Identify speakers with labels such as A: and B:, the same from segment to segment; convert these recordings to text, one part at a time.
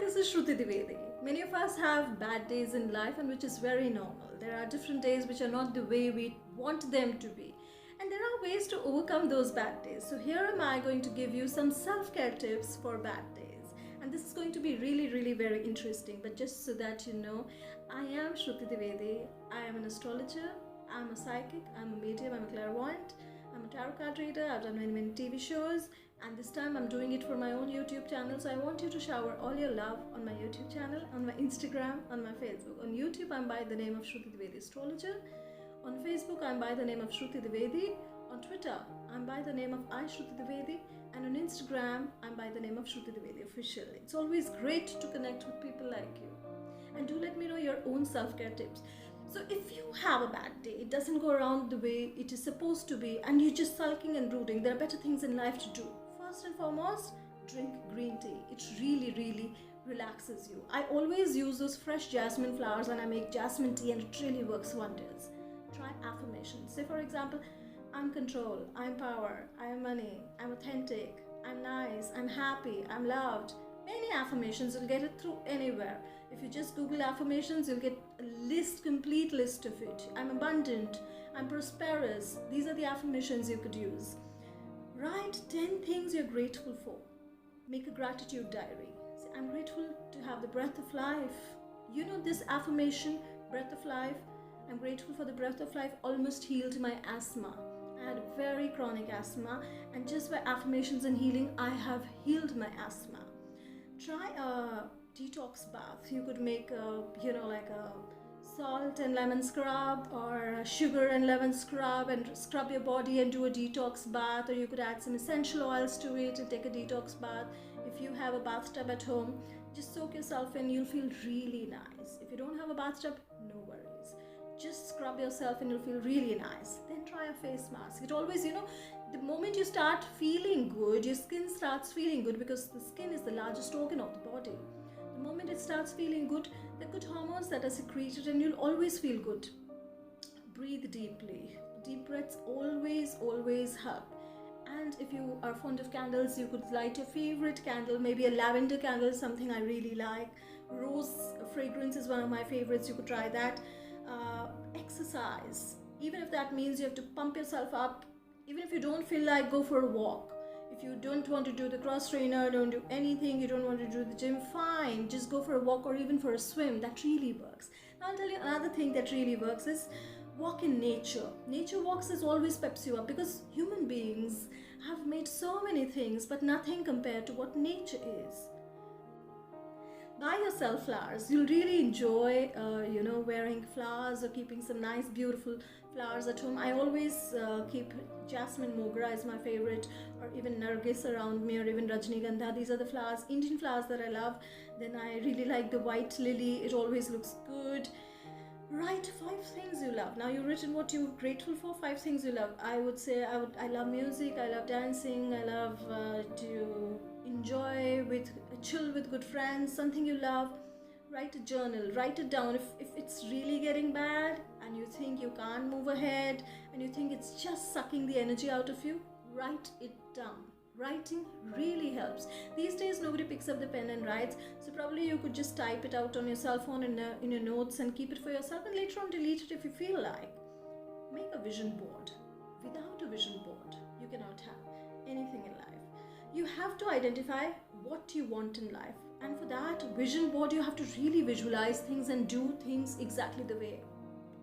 A: this is Shruti Dwivedi. Many of us have bad days in life, and which is very normal. There are different days which are not the way we want them to be. And there are ways to overcome those bad days. So, here am I going to give you some self care tips for bad days. And this is going to be really very interesting. But just so that you know, I am Shruti Dwivedi. I am an astrologer, I'm a psychic, I'm a medium, I'm a clairvoyant, I'm a tarot card reader. I've done many TV shows, and this time I'm doing it for my own YouTube channel. So I want you to shower all your love on my YouTube channel, on my Instagram, on my Facebook. On YouTube, I'm by the name of Shruti Dwivedi Astrologer. On Facebook, I'm by the name of Shruti Dwivedi. On Twitter, I'm by the name of Shruti Dwivedi. And on Instagram, I'm by the name of Shruti Dwivedi Official. It's always great to connect with people like you. And do let me know your own self-care tips. So if you have a bad day, it doesn't go around the way it is supposed to be, and you're just sulking and brooding, there are better things in life to do. First and foremost, drink green tea. It really relaxes you. I always use those fresh jasmine flowers and I make jasmine tea, and it really works wonders. Try affirmations. Say for example, I'm control, I'm power, I'm money, I'm authentic, I'm nice, I'm happy, I'm loved. Many affirmations, you'll get it through anywhere. If you just Google affirmations, you'll get a complete list of it. I'm abundant, I'm prosperous. These are the affirmations you could use. Write 10 things you're grateful for. Make a gratitude diary. Say, I'm grateful to have the breath of life. You know this affirmation, breath of life, I'm grateful for the breath of life, almost healed my asthma. I had very chronic asthma, and just by affirmations and healing, I have healed my asthma. Try a detox bath. You could make like a salt and lemon scrub, or a sugar and lemon scrub, and scrub your body and do a detox bath. Or you could add some essential oils to it and take a detox bath. If you have a bathtub at home, just soak yourself in, you'll feel really nice. If you don't have a bathtub, no worries, just scrub yourself and you'll feel really nice. Then try a face mask. It always, the moment you start feeling good, your skin starts feeling good, because the skin is the largest organ of the body. The moment it starts feeling good, there are good hormones that are secreted, and you'll always feel good. Breathe deeply. Deep breaths always help. And if you are fond of candles, you could light your favorite candle, maybe a lavender candle, something I really like. Rose fragrance is one of my favorites, you could try that. Exercise. Even if that means you have to pump yourself up, even if you don't feel like, go for a walk. If you don't want to do the cross trainer, don't do anything, you don't want to do the gym, fine, just go for a walk or even for a swim. That really works. Now I'll tell you another thing that really works is walk in nature. Nature walks is always peps you up, because human beings have made so many things, but nothing compared to what nature is. Buy yourself flowers. You'll really enjoy wearing flowers or keeping some nice beautiful flowers at home. I always keep jasmine mogra is my favorite, or even nargis around me, or even rajnigandha. These are the flowers, Indian flowers, that I love. Then I really like the white lily. It always looks good. Write 5 things you love. Now you've written what you're grateful for, 5 things you love. I would say I love music, I love dancing, I love to enjoy chill with good friends, something you love. Write a journal, write it down. If it's really getting bad and you think you can't move ahead and you think it's just sucking the energy out of you, write it down. Writing really helps. These days nobody picks up the pen and writes, so probably you could just type it out on your cell phone in your notes and keep it for yourself, and later on delete it if you feel like. Make a vision board. Without a vision board, you cannot have anything in life. You have to identify what you want in life, and for that vision board you have to really visualize things and do things exactly the way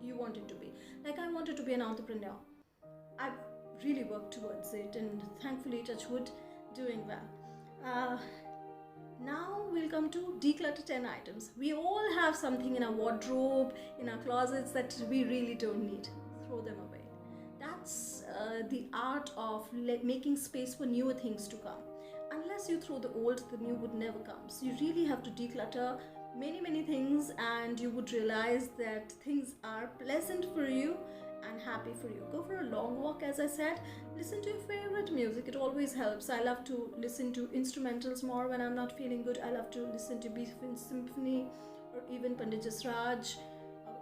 A: you want it to be. Like, I wanted to be an entrepreneur. I've really worked towards it, and thankfully, touch wood, doing well. Now we'll come to declutter 10 items. We all have something in our wardrobe, in our closets, that we really don't need. Throw them away. That's the art of making space for newer things to come. Unless you throw the old, the new would never come. So you really have to declutter many things, and you would realize that things are pleasant for you and happy for you. Go for a long walk, as I said. Listen to your favorite music. It always helps. I love to listen to instrumentals more when I'm not feeling good. I love to listen to Beethoven Symphony, or even Pandit Jasraj,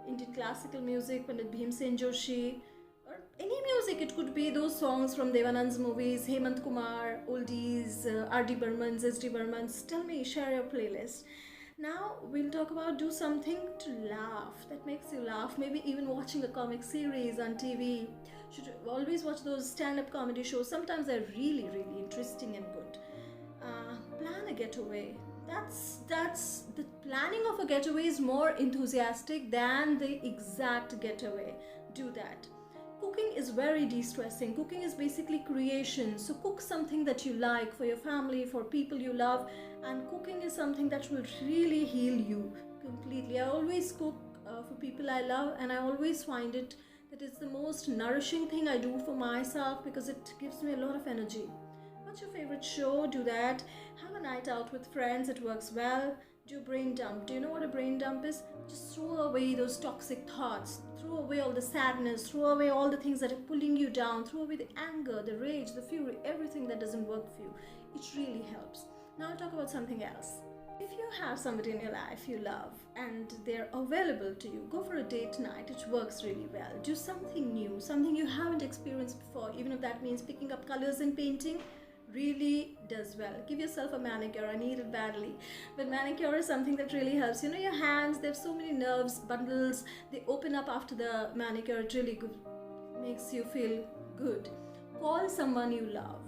A: Indian classical music, Pandit Bhimsen Joshi, or any music. It could be those songs from Devanand's movies, Hemant Kumar, oldies, R.D. Burman's, S.D. Burman's. Tell me, share your playlist. Now we'll talk about do something to laugh that makes you laugh. Maybe even watching a comic series on TV. Should always watch those stand-up comedy shows. Sometimes they're really, really interesting and good. Plan a getaway. That's the planning of a getaway is more enthusiastic than the exact getaway. Do that. Cooking is very de-stressing. Cooking is basically creation. So cook something that you like for your family, for people you love, and cooking is something that will really heal you completely. I always cook for people I love, and I always find it that it's the most nourishing thing I do for myself because it gives me a lot of energy. What's your favorite show? Do that. Have a night out with friends. It works well. Do a brain dump. Do you know what a brain dump is? Just throw away those toxic thoughts. Throw away all the sadness. Throw away all the things that are pulling you down. Throw away the anger, the rage, the fury, everything that doesn't work for you. It really helps. Now I'll talk about something else. If you have somebody in your life you love and they're available to you, go for a date night. It works really well. Do something new, something you haven't experienced before, even if that means picking up colors and painting. Really does well. Give yourself a manicure. I need it badly. But manicure is something that really helps. You know, your hands, they have so many nerves, bundles, they open up after the manicure. It really good, makes you feel good. Call someone you love.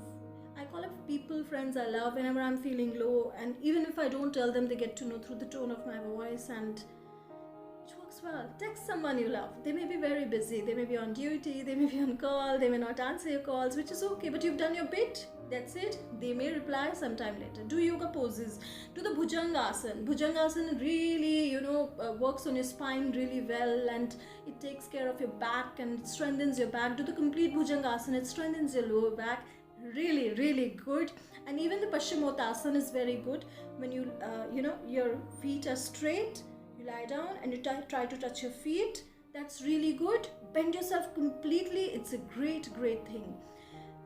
A: I call up people, friends I love whenever I'm feeling low, and even if I don't tell them, they get to know through the tone of my voice, and it works well. Text someone you love. They may be very busy, they may be on duty, they may be on call, they may not answer your calls, which is okay, but you've done your bit. That's it. They may reply sometime later. Do yoga poses. Do the Bhujangasana. Bhujangasana really, works on your spine really well, and it takes care of your back and it strengthens your back. Do the complete Bhujangasana. It strengthens your lower back. Really, really good. And even the Paschimottanasana is very good. When your feet are straight, you lie down and you try to touch your feet. That's really good. Bend yourself completely. It's a great, great thing.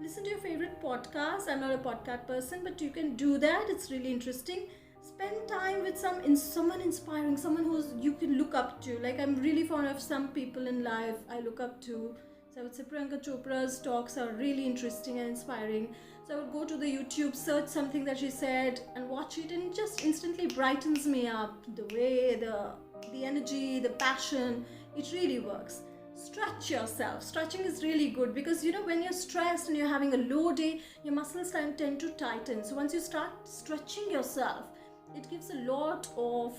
A: Listen to your favorite podcast. I'm not a podcast person, but you can do that. It's really interesting. Spend time with someone inspiring, someone who's you can look up to. Like, I'm really fond of some people in life I look up to. So I would say Priyanka Chopra's talks are really interesting and inspiring. So I would go to the YouTube, search something that she said and watch it, and it just instantly brightens me up. The way, the energy, the passion, it really works. Stretch yourself. Stretching is really good because when you're stressed and you're having a low day, your muscles tend to tighten. So once you start stretching yourself, it gives a lot of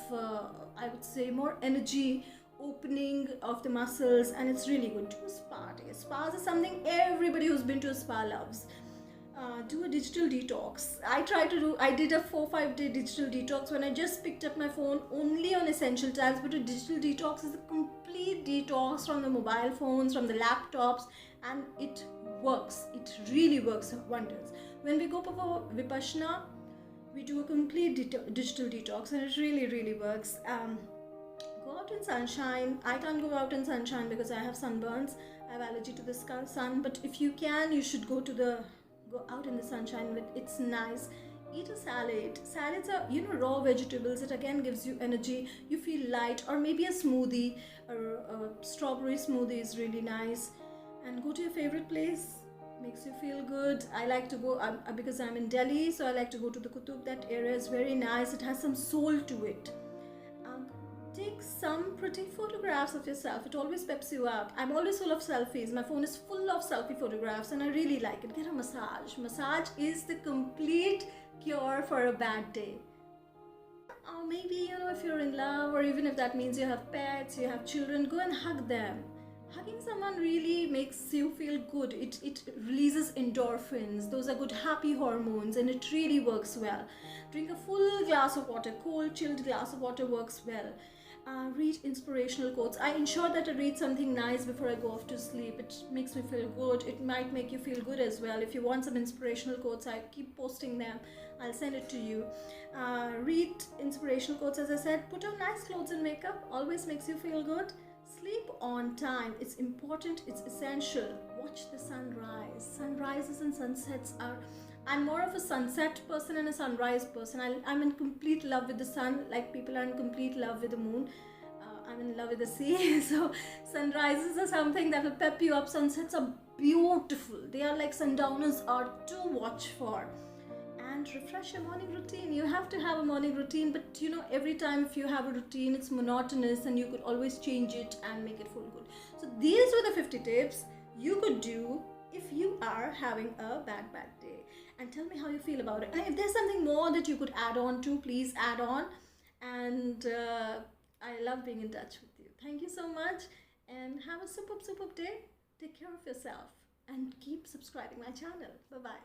A: I would say more energy, opening of the muscles, and it's really good. Do a spa day. Spas is something everybody who's been to a spa loves. Do a digital detox. I did a 4-5 day digital detox when I just picked up my phone only on essential times. But a digital detox is a complete detox from the mobile phones, from the laptops, and it works. It really works wonders. When we go for Vipassana, we do a complete digital detox, and it really, really works. Go out in sunshine. I can't go out in sunshine because I have sunburns. I have allergy to the sun. But if you can, you should go out in the sunshine. It's nice. Eat a salad. Salads are raw vegetables. It again gives you energy. You feel light. Or maybe a smoothie, or a strawberry smoothie is really nice. And go to your favorite place. Makes you feel good. I like to go because I'm in Delhi, so I like to go to the Qutub. That area is very nice. It has some soul to it. Take some pretty photographs of yourself. It always peps you up. I'm always full of selfies. My phone is full of selfie photographs, and I really like it. Get a massage. Massage is the complete cure for a bad day. Or maybe, if you're in love, or even if that means you have pets, you have children, go and hug them. Hugging someone really makes you feel good. It releases endorphins. Those are good happy hormones, and it really works well. Drink a full glass of water. Cold, chilled glass of water works well. Read inspirational quotes. I ensure that I read something nice before I go off to sleep. It makes me feel good. It might make you feel good as well. If you want some inspirational quotes, I keep posting them. I'll send it to you. Read inspirational quotes, as I said. Put on nice clothes and makeup. Always makes you feel good. Sleep on time. It's important. It's essential. Watch the sunrise. Sunrises and sunsets are... I'm more of a sunset person and a sunrise person. I'm in complete love with the sun, like people are in complete love with the moon. I'm in love with the sea. So sunrises are something that will pep you up. Sunsets are beautiful. They are like sundowners are to watch for. and refresh your morning routine. You have to have a morning routine, but you know, every time if you have a routine, it's monotonous and you could always change it and make it full good. So these were the 50 tips you could do if you are having a bad day. And tell me how you feel about it. And if there's something more that you could add on to, please add on. And I love being in touch with you. Thank you so much and have a superb day. Take care of yourself and keep subscribing my channel. Bye bye.